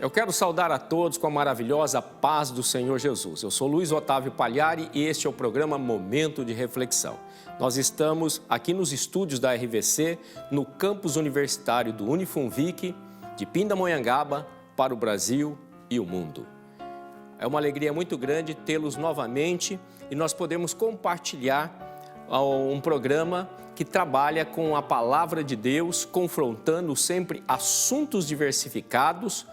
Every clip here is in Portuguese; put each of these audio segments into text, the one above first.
Eu quero saudar a todos com a maravilhosa paz do Senhor Jesus. Eu sou Luiz Otávio Pagliari e este é o programa Momento de Reflexão. Nós estamos aqui nos estúdios da RVC, no campus universitário do Unifunvic, de Pindamonhangaba, para o Brasil e o mundo. É uma alegria muito grande tê-los novamente e nós podemos compartilhar um programa que trabalha com a palavra de Deus, confrontando sempre assuntos diversificados,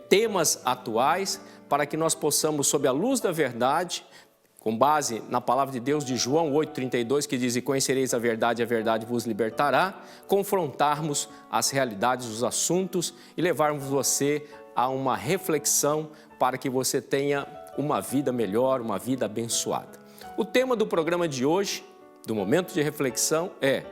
temas atuais, para que nós possamos, sob a luz da verdade, com base na palavra de Deus de João 8,32, que diz: e conhecereis a verdade vos libertará, confrontarmos as realidades dos assuntos e levarmos você a uma reflexão para que você tenha uma vida melhor, uma vida abençoada. O tema do programa de hoje, do momento de reflexão, é: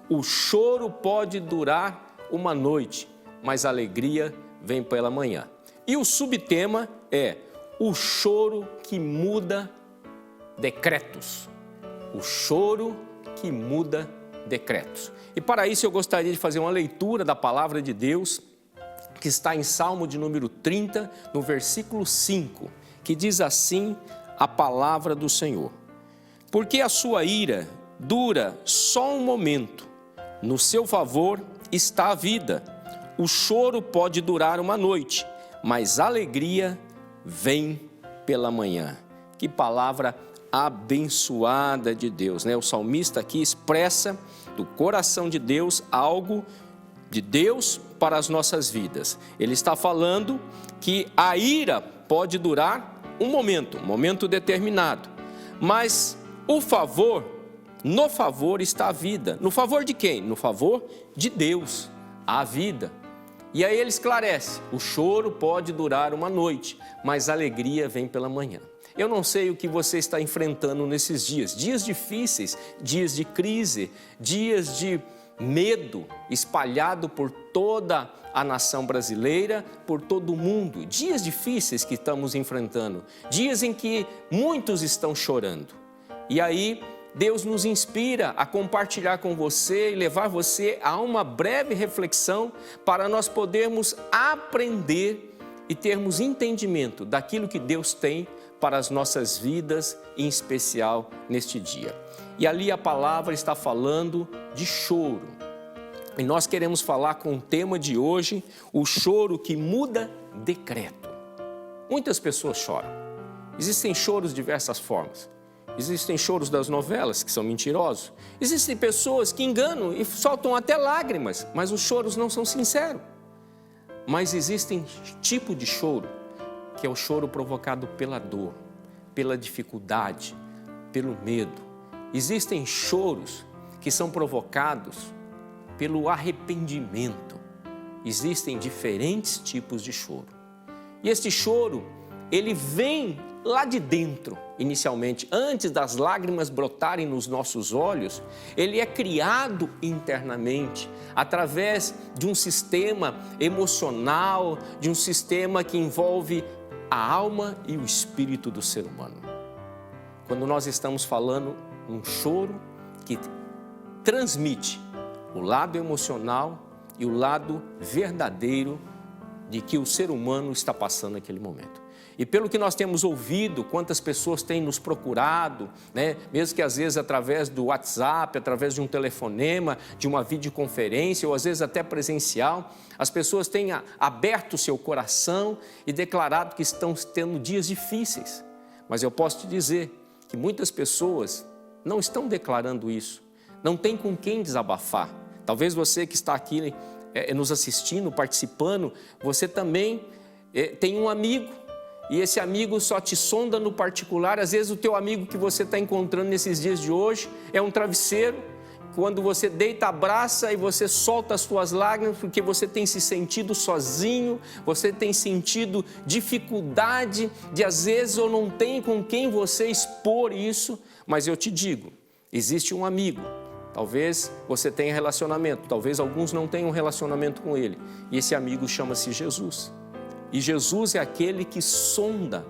o choro pode durar uma noite, mas a alegria vem pela manhã. E o subtema é: o choro que muda decretos. O choro que muda decretos. E para isso eu gostaria de fazer uma leitura da palavra de Deus, que está em Salmo de número 30, no versículo 5, que diz assim a palavra do Senhor: porque a sua ira dura só um momento, no seu favor está a vida. O choro pode durar uma noite, mas a alegria vem pela manhã. Que palavra abençoada de Deus, né? O salmista aqui expressa do coração de Deus algo de Deus para as nossas vidas. Ele está falando que a ira pode durar um momento determinado, mas o favor, no favor está a vida. No favor de quem? No favor de Deus, a vida. E aí ele esclarece: o choro pode durar uma noite, mas a alegria vem pela manhã. Eu não sei o que você está enfrentando nesses dias difíceis, dias de crise, dias de medo espalhado por toda a nação brasileira, por todo o mundo. Dias difíceis que estamos enfrentando, dias em que muitos estão chorando. E aí Deus nos inspira a compartilhar com você e levar você a uma breve reflexão para nós podermos aprender e termos entendimento daquilo que Deus tem para as nossas vidas, em especial neste dia. E ali a palavra está falando de choro. E nós queremos falar com o tema de hoje: o choro que muda decreto. Muitas pessoas choram. Existem choros de diversas formas. Existem choros das novelas, que são mentirosos. Existem pessoas que enganam e soltam até lágrimas, mas os choros não são sinceros. Mas existem tipo de choro, que é o choro provocado pela dor, pela dificuldade, pelo medo. Existem choros que são provocados pelo arrependimento. Existem diferentes tipos de choro. E este choro, ele vem lá de dentro, inicialmente, antes das lágrimas brotarem nos nossos olhos. Ele é criado internamente, através de um sistema emocional, de um sistema que envolve a alma e o espírito do ser humano. Quando nós estamos falando um choro que transmite o lado emocional e o lado verdadeiro de que o ser humano está passando naquele momento. E pelo que nós temos ouvido, quantas pessoas têm nos procurado, né? Mesmo que às vezes através do WhatsApp, através de um telefonema, de uma videoconferência ou às vezes até presencial, as pessoas têm aberto o seu coração e declarado que estão tendo dias difíceis. Mas eu posso te dizer que muitas pessoas não estão declarando isso, não tem com quem desabafar. Talvez você que está aqui nos assistindo, participando, você também tem um amigo, e esse amigo só te sonda no particular. Às vezes o teu amigo que você está encontrando nesses dias de hoje é um travesseiro. Quando você deita, abraça e você solta as suas lágrimas porque você tem se sentido sozinho, você tem sentido dificuldade de às vezes ou não tem com quem você expor isso. Mas eu te digo, existe um amigo. Talvez você tenha relacionamento, talvez alguns não tenham relacionamento com ele. E esse amigo chama-se Jesus. E Jesus é aquele que sonda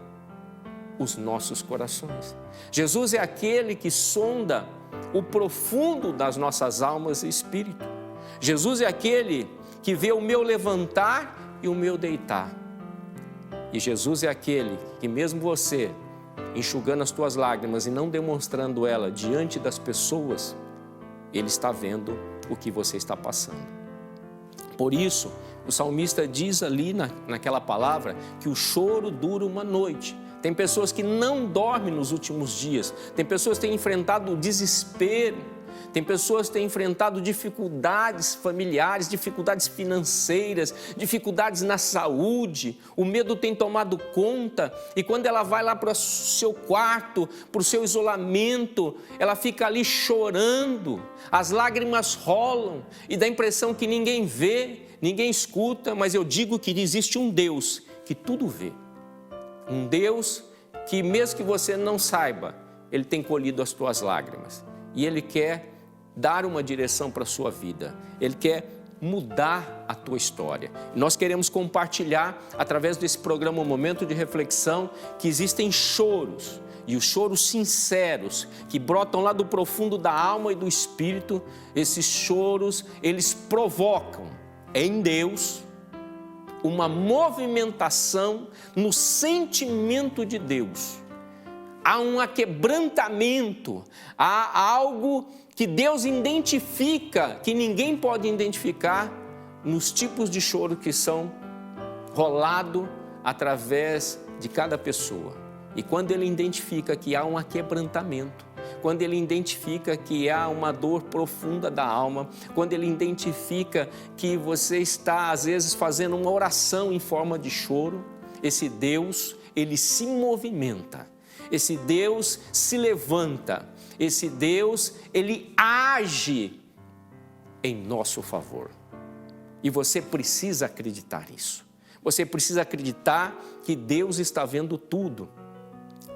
os nossos corações. Jesus é aquele que sonda o profundo das nossas almas e espírito. Jesus é aquele que vê o meu levantar e o meu deitar. E Jesus é aquele que mesmo você enxugando as tuas lágrimas e não demonstrando ela diante das pessoas, Ele está vendo o que você está passando. Por isso, o salmista diz ali naquela palavra que o choro dura uma noite. Tem pessoas que não dormem nos últimos dias, tem pessoas que têm enfrentado o desespero, tem pessoas que têm enfrentado dificuldades familiares, dificuldades financeiras, dificuldades na saúde, o medo tem tomado conta e quando ela vai lá para o seu quarto, para o seu isolamento, ela fica ali chorando, as lágrimas rolam e dá a impressão que ninguém vê, ninguém escuta, mas eu digo que existe um Deus que tudo vê. Um Deus que mesmo que você não saiba, Ele tem colhido as tuas lágrimas e Ele quer dar uma direção para a sua vida, Ele quer mudar a tua história. Nós queremos compartilhar através desse programa Momento de Reflexão que existem choros e os choros sinceros que brotam lá do profundo da alma e do espírito. Esses choros, eles provocam em Deus uma movimentação no sentimento de Deus. Há um aquebrantamento, há algo que Deus identifica, que ninguém pode identificar nos tipos de choro que são rolados através de cada pessoa. E quando Ele identifica que há um aquebrantamento, quando Ele identifica que há uma dor profunda da alma, quando Ele identifica que você está às vezes fazendo uma oração em forma de choro, esse Deus, Ele se movimenta. Esse Deus se levanta, esse Deus, Ele age em nosso favor. E você precisa acreditar nisso. Você precisa acreditar que Deus está vendo tudo,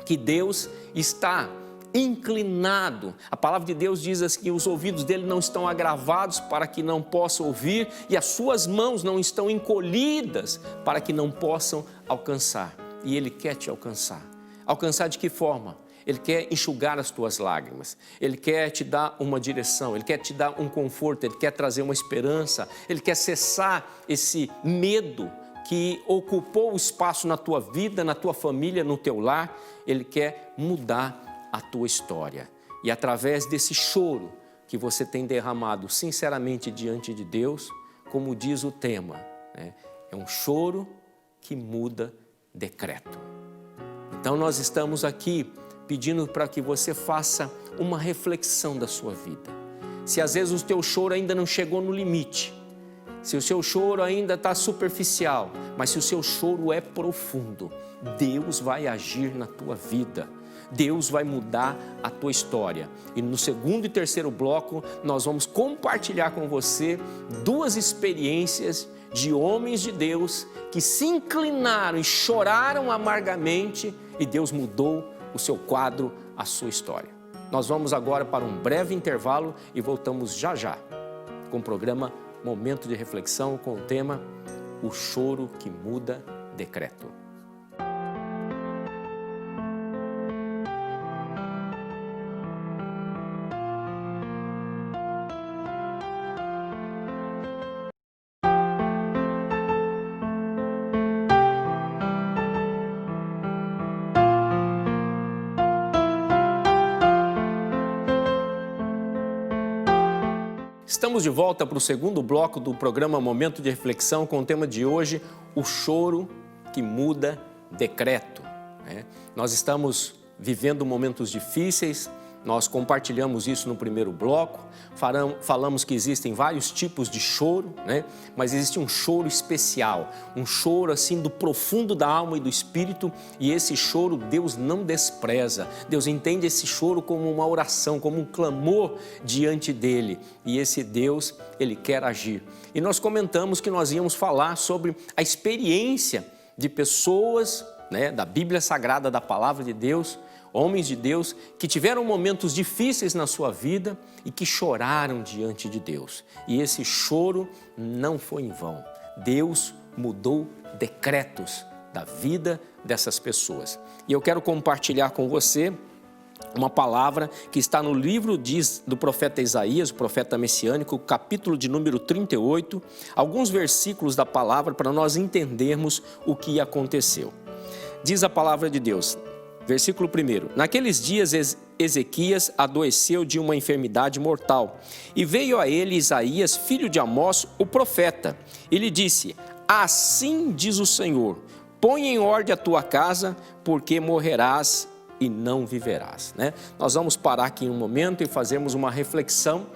que Deus está inclinado. A palavra de Deus diz assim, que os ouvidos dele não estão agravados para que não possa ouvir e as suas mãos não estão encolhidas para que não possam alcançar. E Ele quer te alcançar. Alcançar de que forma? Ele quer enxugar as tuas lágrimas, Ele quer te dar uma direção, Ele quer te dar um conforto, Ele quer trazer uma esperança, Ele quer cessar esse medo que ocupou o espaço na tua vida, na tua família, no teu lar. Ele quer mudar a tua história. E através desse choro que você tem derramado sinceramente diante de Deus, como diz o tema, né? É um choro que muda decreto. Então nós estamos aqui pedindo para que você faça uma reflexão da sua vida. Se às vezes o teu choro ainda não chegou no limite, se o seu choro ainda está superficial, mas se o seu choro é profundo, Deus vai agir na tua vida. Deus vai mudar a tua história. E no segundo e terceiro bloco, nós vamos compartilhar com você duas experiências de homens de Deus que se inclinaram e choraram amargamente e Deus mudou o seu quadro, a sua história. Nós vamos agora para um breve intervalo e voltamos já já com o programa Momento de Reflexão com o tema O Choro que Muda Decreto. Estamos de volta para o segundo bloco do programa Momento de Reflexão com o tema de hoje, o choro que muda decreto. Nós estamos vivendo momentos difíceis, nós compartilhamos isso no primeiro bloco, falamos que existem vários tipos de choro, mas existe um choro especial, um choro assim do profundo da alma e do espírito, e esse choro Deus não despreza, Deus entende esse choro como uma oração, como um clamor diante dele, e esse Deus, ele quer agir. E nós comentamos que nós íamos falar sobre a experiência de pessoas, da Bíblia Sagrada, da Palavra de Deus, homens de Deus que tiveram momentos difíceis na sua vida e que choraram diante de Deus. E esse choro não foi em vão. Deus mudou decretos da vida dessas pessoas. E eu quero compartilhar com você uma palavra que está no livro do profeta Isaías, o profeta messiânico, capítulo de número 38, alguns versículos da palavra para nós entendermos o que aconteceu. Diz a palavra de Deus, versículo 1. Naqueles dias Ezequias adoeceu de uma enfermidade mortal, e veio a ele Isaías, filho de Amós, o profeta, e lhe disse: assim diz o Senhor, põe em ordem a tua casa, porque morrerás e não viverás. Nós vamos parar aqui um momento e fazermos uma reflexão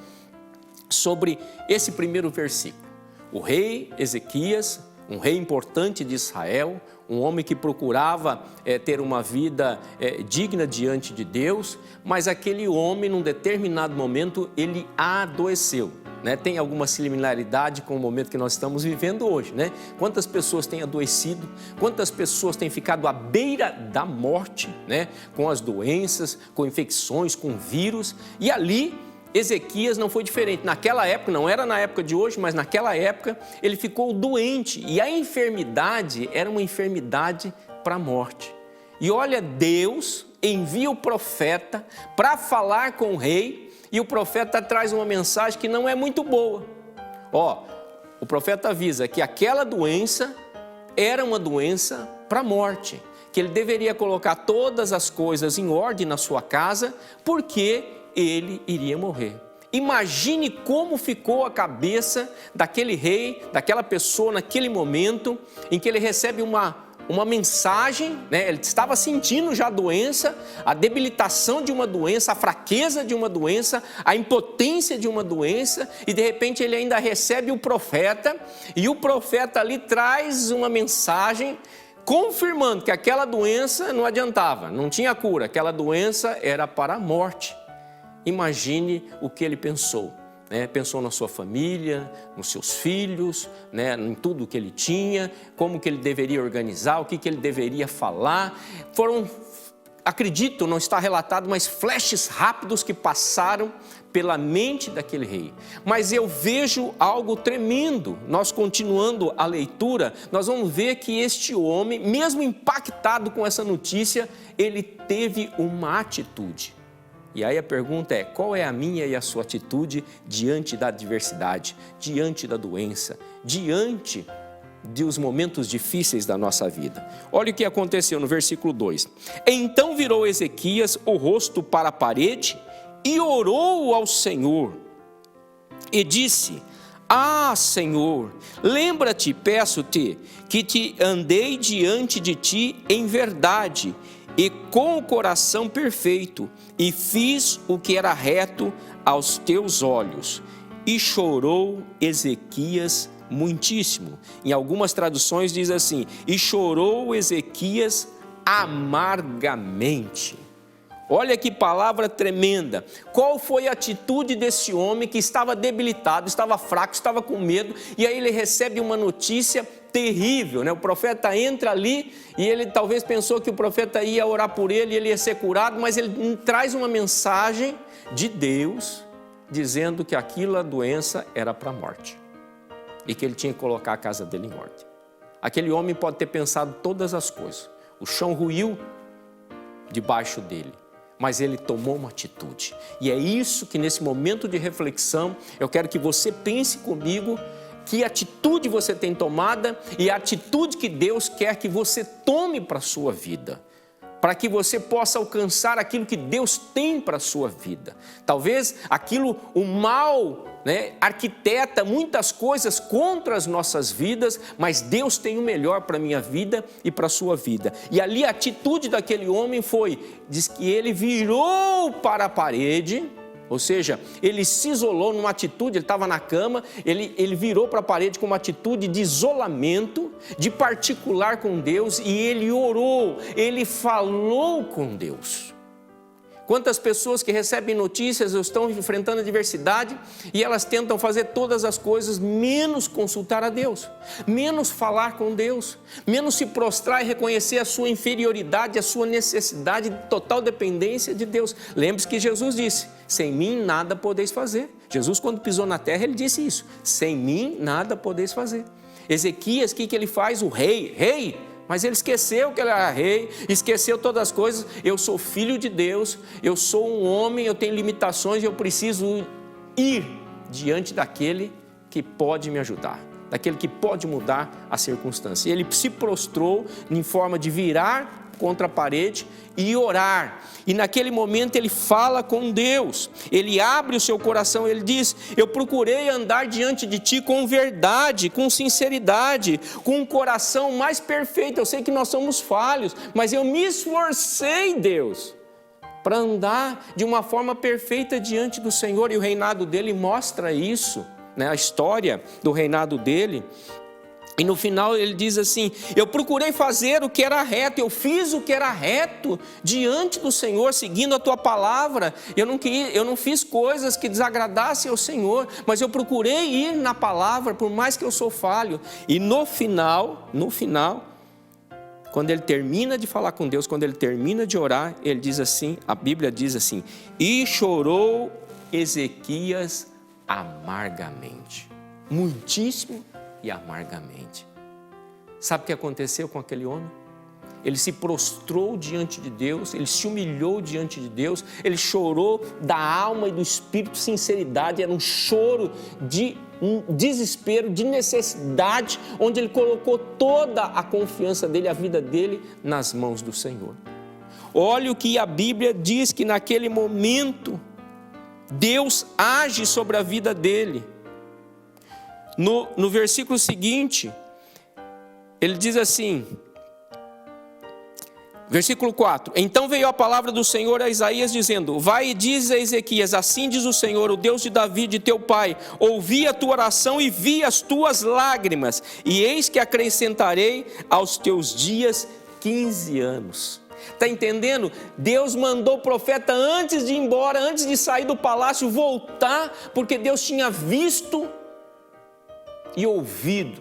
sobre esse primeiro versículo. O rei Ezequias, um rei importante de Israel, um homem que procurava ter uma vida digna diante de Deus, mas aquele homem, num determinado momento, ele adoeceu. Tem alguma similaridade com o momento que nós estamos vivendo hoje, Quantas pessoas têm adoecido, quantas pessoas têm ficado à beira da morte, com as doenças, com infecções, com vírus, e ali Ezequias não foi diferente. Naquela época, não era na época de hoje, mas naquela época ele ficou doente, e a enfermidade era uma enfermidade para a morte. E olha, Deus envia o profeta para falar com o rei, e o profeta traz uma mensagem que não é muito boa. O profeta avisa que aquela doença era uma doença para a morte, que ele deveria colocar todas as coisas em ordem na sua casa, porque ele iria morrer. Imagine como ficou a cabeça daquele rei, daquela pessoa naquele momento em que ele recebe uma mensagem, Ele estava sentindo já a doença, a debilitação de uma doença, a fraqueza de uma doença, a impotência de uma doença, e de repente ele ainda recebe o profeta, e o profeta ali traz uma mensagem confirmando que aquela doença não adiantava, não tinha cura, aquela doença era para a morte. Imagine o que ele pensou. Pensou na sua família, nos seus filhos, em tudo que ele tinha, como que ele deveria organizar, o que ele deveria falar. Foram, acredito, não está relatado, mas flashes rápidos que passaram pela mente daquele rei. Mas eu vejo algo tremendo. Nós continuando a leitura, nós vamos ver que este homem, mesmo impactado com essa notícia, ele teve uma atitude. E aí a pergunta é, qual é a minha e a sua atitude diante da adversidade, diante da doença, diante dos momentos difíceis da nossa vida? Olha o que aconteceu no versículo 2. Então virou Ezequias o rosto para a parede e orou ao Senhor e disse: Senhor, lembra-te, peço-te, que te andei diante de ti em verdade e com o coração perfeito, e fiz o que era reto aos teus olhos. E chorou Ezequias muitíssimo. Em algumas traduções diz assim: e chorou Ezequias amargamente. Olha que palavra tremenda. Qual foi a atitude desse homem que estava debilitado, estava fraco, estava com medo, e aí ele recebe uma notícia terrível, O profeta entra ali e ele talvez pensou que o profeta ia orar por ele e ele ia ser curado, mas ele traz uma mensagem de Deus dizendo que a doença era para a morte e que ele tinha que colocar a casa dele em ordem. Aquele homem pode ter pensado todas as coisas, o chão ruiu debaixo dele, mas ele tomou uma atitude. E é isso que nesse momento de reflexão eu quero que você pense comigo, que atitude você tem tomada e a atitude que Deus quer que você tome para a sua vida, para que você possa alcançar aquilo que Deus tem para a sua vida. Talvez o mal, arquiteta muitas coisas contra as nossas vidas, mas Deus tem o melhor para a minha vida e para a sua vida. E ali a atitude daquele homem diz que ele virou para a parede, ou seja, ele se isolou numa atitude, ele estava na cama, ele virou para a parede com uma atitude de isolamento, de particular com Deus, e ele orou, ele falou com Deus. Quantas pessoas que recebem notícias estão enfrentando adversidade e elas tentam fazer todas as coisas menos consultar a Deus, menos falar com Deus, menos se prostrar e reconhecer a sua inferioridade, a sua necessidade de total dependência de Deus. Lembre-se que Jesus disse: sem mim nada podeis fazer. Jesus, quando pisou na terra, ele disse isso: sem mim nada podeis fazer. Ezequias, o que ele faz? O rei, mas ele esqueceu que ele era rei, esqueceu todas as coisas. Eu sou filho de Deus, eu sou um homem, eu tenho limitações e eu preciso ir diante daquele que pode me ajudar. daquele que pode mudar a circunstância. E ele se prostrou em forma de virar contra a parede e orar. E naquele momento ele fala com Deus, ele abre o seu coração, ele diz: eu procurei andar diante de ti com verdade, com sinceridade, com um coração mais perfeito. Eu sei que nós somos falhos, mas eu me esforcei, Deus, para andar de uma forma perfeita diante do Senhor. E o reinado dele mostra isso, né? A história do reinado dele. E no final ele diz assim: eu procurei fazer o que era reto, eu fiz o que era reto diante do Senhor, seguindo a tua palavra. Eu não fiz coisas que desagradassem ao Senhor, mas eu procurei ir na palavra, por mais que eu sou falho. E no final, quando ele termina de falar com Deus, quando ele termina de orar, ele diz assim, a Bíblia diz assim: e chorou Ezequias amargamente, muitíssimo e amargamente. Sabe o que aconteceu com aquele homem? Ele se prostrou diante de Deus, ele se humilhou diante de Deus, ele chorou da alma e do espírito, sinceridade, era um choro de um desespero, de necessidade, onde ele colocou toda a confiança dele, a vida dele, nas mãos do Senhor. Olha o que a Bíblia diz, que naquele momento Deus age sobre a vida dele. No versículo seguinte, ele diz assim, versículo 4: então veio a palavra do Senhor a Isaías dizendo: vai e diz a Ezequias, assim diz o Senhor, o Deus de Davi, de teu pai, ouvi a tua oração e vi as tuas lágrimas, e eis que acrescentarei aos teus dias 15 anos. Está entendendo? Deus mandou o profeta antes de ir embora, antes de sair do palácio, voltar, porque Deus tinha visto e ouvido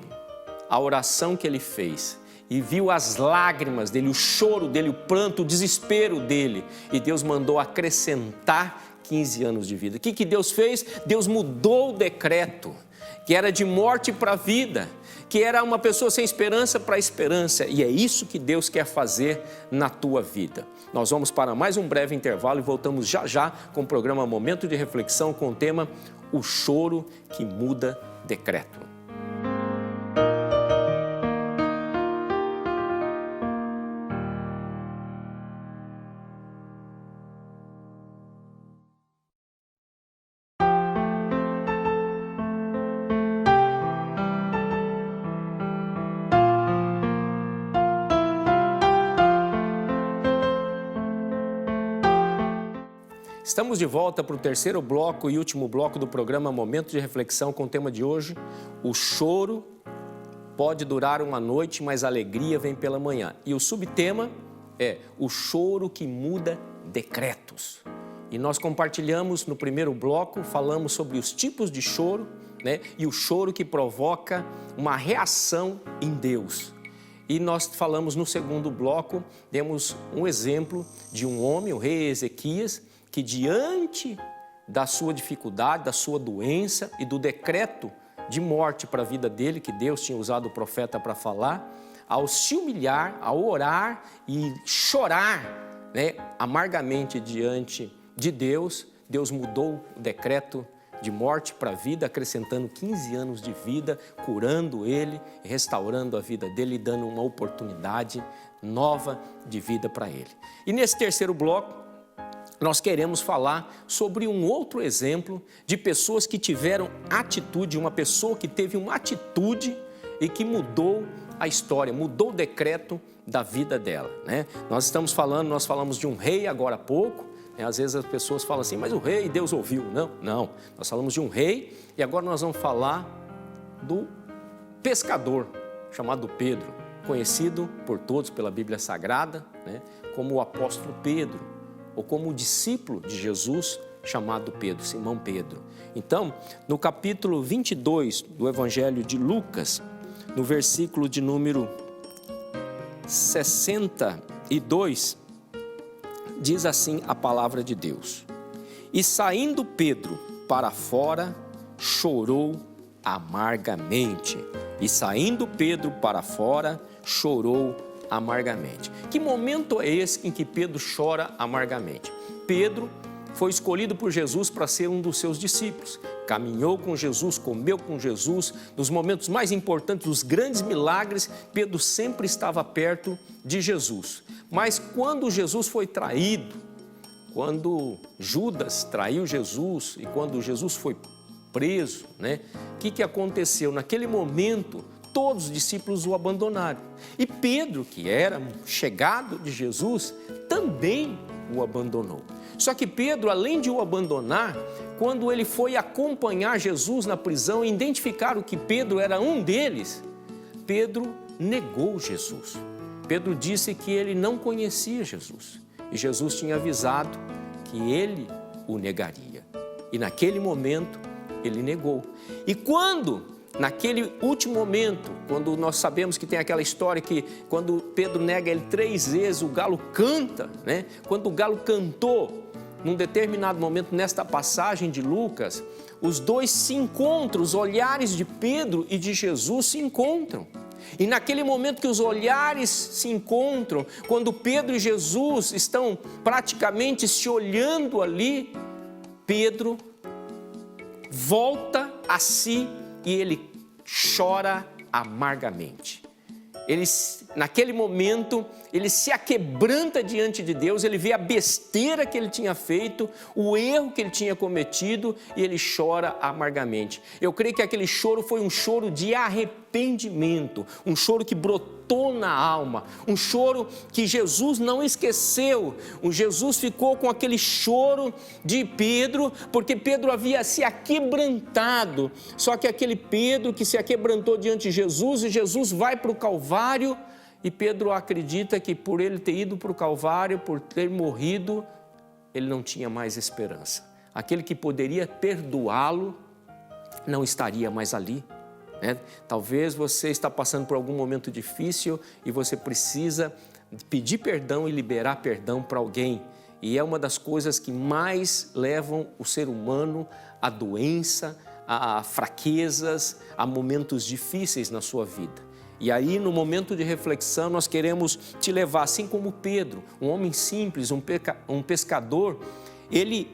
a oração que ele fez, e viu as lágrimas dele, o choro dele, o pranto, o desespero dele, e Deus mandou acrescentar 15 anos de vida. O que Deus fez? Deus mudou o decreto, que era de morte para vida, que era uma pessoa sem esperança para esperança, e é isso que Deus quer fazer na tua vida. Nós vamos para mais um breve intervalo e voltamos já já com o programa Momento de Reflexão, com o tema O Choro que Muda Decreto. Estamos de volta para o terceiro bloco e último bloco do programa Momento de Reflexão, com o tema de hoje: o choro pode durar uma noite, mas a alegria vem pela manhã. E o subtema é o choro que muda decretos. E nós compartilhamos no primeiro bloco, falamos sobre os tipos de choro, né? E o choro que provoca uma reação em Deus. E nós falamos no segundo bloco, demos um exemplo de um homem, o rei Ezequias, que diante da sua dificuldade, da sua doença e do decreto de morte para a vida dele, que Deus tinha usado o profeta para falar, ao se humilhar, ao orar e chorar, né, amargamente diante de Deus, Deus mudou o decreto de morte para a vida, acrescentando 15 anos de vida, curando ele, restaurando a vida dele e dando uma oportunidade nova de vida para ele. E nesse terceiro bloco, nós queremos falar sobre um outro exemplo de pessoas que tiveram atitude, uma pessoa que teve uma atitude e que mudou a história, mudou o decreto da vida dela, né? Nós falamos de um rei agora há pouco, né? Às vezes as pessoas falam assim, mas o rei, Deus ouviu. Não, nós falamos de um rei e agora nós vamos falar do pescador chamado Pedro, conhecido por todos pela Bíblia Sagrada, né, como o apóstolo Pedro, ou como o discípulo de Jesus chamado Pedro, Simão Pedro. Então, no capítulo 22 do Evangelho de Lucas, no versículo de número 62, diz assim a palavra de Deus: e saindo Pedro para fora, chorou amargamente. E saindo Pedro para fora, chorou amargamente. Que momento é esse em que Pedro chora amargamente? Pedro foi escolhido por Jesus para ser um dos seus discípulos. caminhou com Jesus, comeu com Jesus, nos momentos mais importantes, dos grandes milagres, Pedro sempre estava perto de Jesus. Mas quando Jesus foi traído, quando Judas traiu Jesus e quando Jesus foi preso, o que aconteceu? Naquele momento, todos os discípulos o abandonaram. E Pedro, que era chegado de Jesus, também o abandonou. Só que Pedro, além de o abandonar, quando ele foi acompanhar Jesus na prisão e identificaram que Pedro era um deles, Pedro negou Jesus. Pedro disse que ele não conhecia Jesus. E Jesus tinha avisado que ele o negaria. E naquele momento, ele negou. E naquele último momento, quando nós sabemos que tem aquela história que quando Pedro nega ele 3 vezes, o galo canta, Quando o galo cantou, num determinado momento, nesta passagem de Lucas, os dois se encontram, os olhares de Pedro e de Jesus se encontram. E naquele momento que os olhares se encontram, quando Pedro e Jesus estão praticamente se olhando ali, Pedro volta a si e ele chora amargamente. Naquele momento, ele se aquebranta diante de Deus, ele vê a besteira que ele tinha feito, o erro que ele tinha cometido e ele chora amargamente. Eu creio que aquele choro foi um choro de arrependimento, um choro que brotou na alma, um choro que Jesus não esqueceu. O Jesus ficou com aquele choro de Pedro, porque Pedro havia se aquebrantado. Só que aquele Pedro que se aquebrantou diante de Jesus, e Jesus vai para o Calvário, e Pedro acredita que por ele ter ido para o Calvário, por ter morrido, ele não tinha mais esperança. Aquele que poderia perdoá-lo não estaria mais ali. Talvez você está passando por algum momento difícil e você precisa pedir perdão e liberar perdão para alguém. E é uma das coisas que mais levam o ser humano à doença, a fraquezas, a momentos difíceis na sua vida. E aí, no momento de reflexão, nós queremos te levar, assim como Pedro, um homem simples, um pescador, ele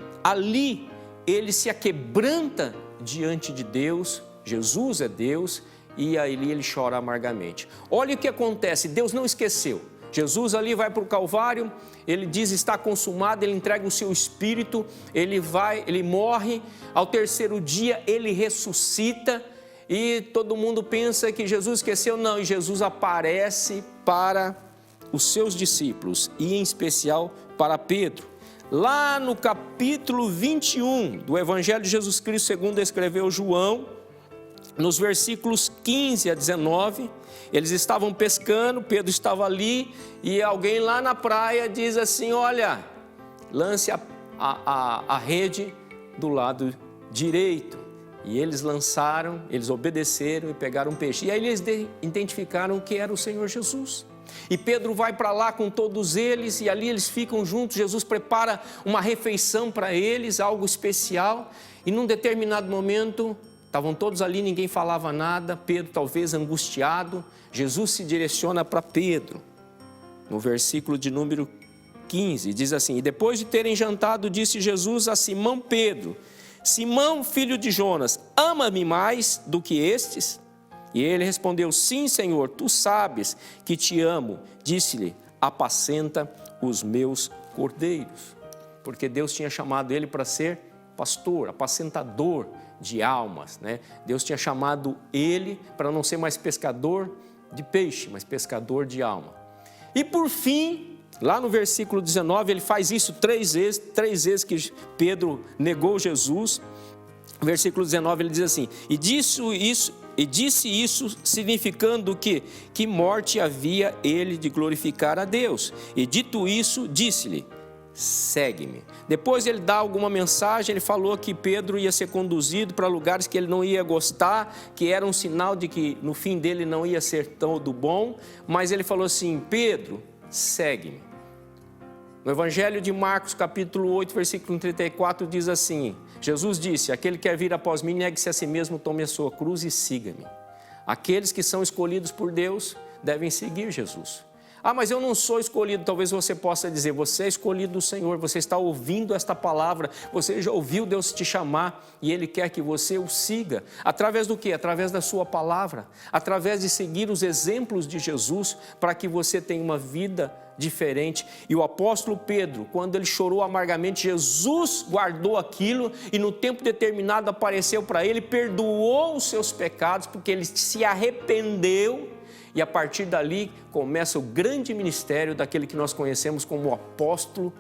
se aquebranta diante de Deus, Jesus é Deus, e aí ele chora amargamente. Olha o que acontece, Deus não esqueceu. Jesus ali vai para o Calvário, ele diz está consumado, ele entrega o seu espírito, ele morre, ao terceiro dia ele ressuscita, e todo mundo pensa que Jesus esqueceu, não, e Jesus aparece para os seus discípulos, e em especial para Pedro. Lá no capítulo 21 do Evangelho de Jesus Cristo, segundo escreveu João, nos versículos 15 a 19, eles estavam pescando, Pedro estava ali, e alguém lá na praia diz assim, olha, lance a rede do lado direito. E eles lançaram, eles obedeceram e pegaram um peixe. E aí eles identificaram que era o Senhor Jesus. E Pedro vai para lá com todos eles e ali eles ficam juntos. Jesus prepara uma refeição para eles, algo especial. E num determinado momento, estavam todos ali, ninguém falava nada. Pedro talvez angustiado. Jesus se direciona para Pedro. No versículo de número 15, diz assim, e depois de terem jantado, disse Jesus a Simão Pedro, Simão, filho de Jonas, ama-me mais do que estes? E ele respondeu, sim, Senhor, tu sabes que te amo. Disse-lhe, apacenta os meus cordeiros. Porque Deus tinha chamado ele para ser pastor, apacentador de almas, Deus tinha chamado ele para não ser mais pescador de peixe, mas pescador de alma. E por fim, lá no versículo 19, ele faz isso 3 vezes que Pedro negou Jesus. No versículo 19 ele diz assim, e disse isso significando que morte havia ele de glorificar a Deus. E dito isso, disse-lhe, segue-me. Depois ele dá alguma mensagem, ele falou que Pedro ia ser conduzido para lugares que ele não ia gostar, que era um sinal de que no fim dele não ia ser tão do bom, mas ele falou assim, Pedro, segue-me. No Evangelho de Marcos, capítulo 8, versículo 34, diz assim, Jesus disse, aquele que quer vir após mim, negue-se a si mesmo, tome a sua cruz e siga-me. Aqueles que são escolhidos por Deus devem seguir Jesus. Ah, mas eu não sou escolhido. Talvez você possa dizer, você é escolhido do Senhor, você está ouvindo esta palavra, você já ouviu Deus te chamar e Ele quer que você o siga. Através do quê? Através da sua palavra, através de seguir os exemplos de Jesus, para que você tenha uma vida diferente. E o apóstolo Pedro, quando ele chorou amargamente, Jesus guardou aquilo e no tempo determinado apareceu para ele, perdoou os seus pecados, porque ele se arrependeu. E a partir dali começa o grande ministério daquele que nós conhecemos como o apóstolo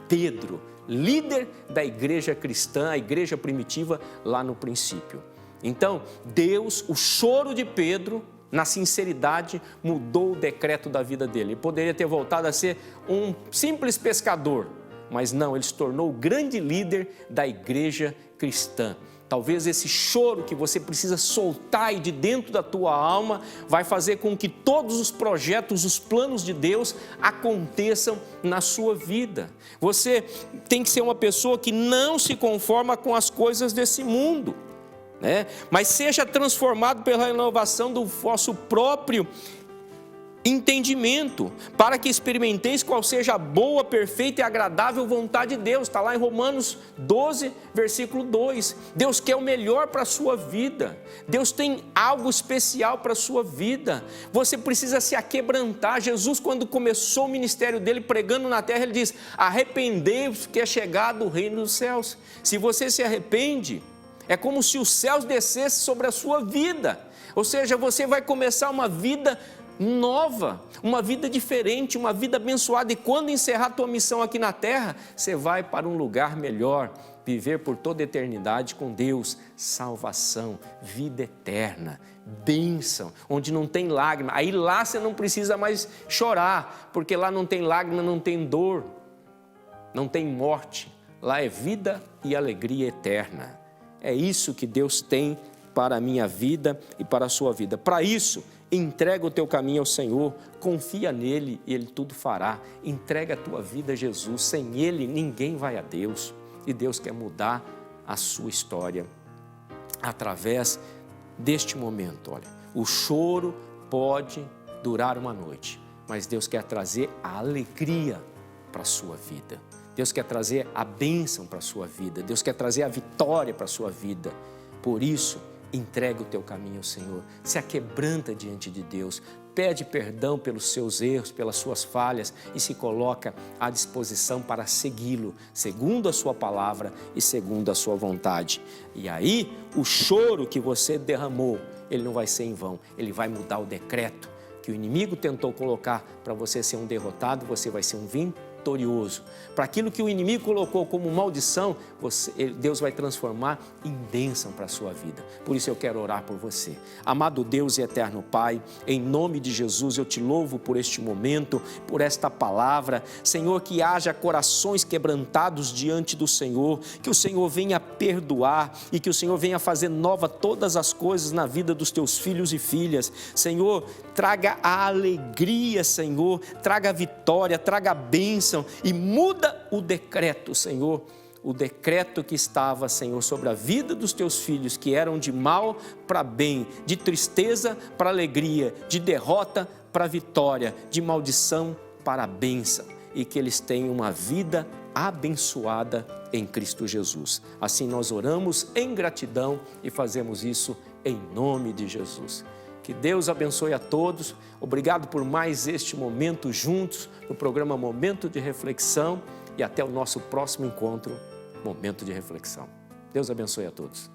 Pedro, líder da igreja cristã, a igreja primitiva lá no princípio. Então, Deus, o choro de Pedro, na sinceridade, mudou o decreto da vida dele. Ele poderia ter voltado a ser um simples pescador, mas não, ele se tornou o grande líder da igreja cristã. Talvez esse choro que você precisa soltar aí de dentro da tua alma vai fazer com que todos os projetos, os planos de Deus aconteçam na sua vida. Você tem que ser uma pessoa que não se conforma com as coisas desse mundo, mas seja transformado pela renovação do vosso próprio entendimento, para que experimenteis qual seja a boa, perfeita e agradável vontade de Deus. Está lá em Romanos 12, versículo 2. Deus quer o melhor para a sua vida. Deus tem algo especial para a sua vida. Você precisa se aquebrantar. Jesus, quando começou o ministério dele pregando na terra, ele diz, arrependei-vos que é chegado o reino dos céus. Se você se arrepende, é como se os céus descessem sobre a sua vida. Ou seja, você vai começar uma vida nova, uma vida diferente, uma vida abençoada. E quando encerrar a tua missão aqui na terra, você vai para um lugar melhor, viver por toda a eternidade com Deus, salvação, vida eterna, bênção, onde não tem lágrima. Aí lá você não precisa mais chorar, porque lá não tem lágrima, não tem dor, não tem morte. Lá é vida e alegria eterna. É isso que Deus tem para a minha vida e para a sua vida. Para isso, entrega o teu caminho ao Senhor, confia nele e Ele tudo fará. Entrega a tua vida a Jesus, sem Ele ninguém vai a Deus. E Deus quer mudar a sua história através deste momento. Olha, o choro pode durar uma noite, mas Deus quer trazer a alegria para a sua vida. Deus quer trazer a bênção para a sua vida. Deus quer trazer a vitória para a sua vida. Por isso, entrega o teu caminho ao Senhor, se aquebranta diante de Deus, pede perdão pelos seus erros, pelas suas falhas e se coloca à disposição para segui-lo, segundo a sua palavra e segundo a sua vontade. E aí, o choro que você derramou, ele não vai ser em vão, ele vai mudar o decreto que o inimigo tentou colocar para você ser um derrotado, você vai ser um vitorioso. Para aquilo que o inimigo colocou como maldição, Deus vai transformar em bênção para a sua vida. Por isso eu quero orar por você. Amado Deus e eterno Pai, em nome de Jesus eu te louvo por este momento, por esta palavra. Senhor, que haja corações quebrantados diante do Senhor, que o Senhor venha perdoar e que o Senhor venha fazer nova todas as coisas na vida dos teus filhos e filhas. Senhor, traga a alegria, Senhor, traga a vitória, traga a bênção e muda o decreto, Senhor, o decreto que estava, Senhor, sobre a vida dos teus filhos, que eram de mal para bem, de tristeza para alegria, de derrota para vitória, de maldição para a bênção, e que eles tenham uma vida abençoada em Cristo Jesus. Assim nós oramos em gratidão e fazemos isso em nome de Jesus. Que Deus abençoe a todos. Obrigado por mais este momento juntos no programa Momento de Reflexão e até o nosso próximo encontro, Momento de Reflexão. Deus abençoe a todos.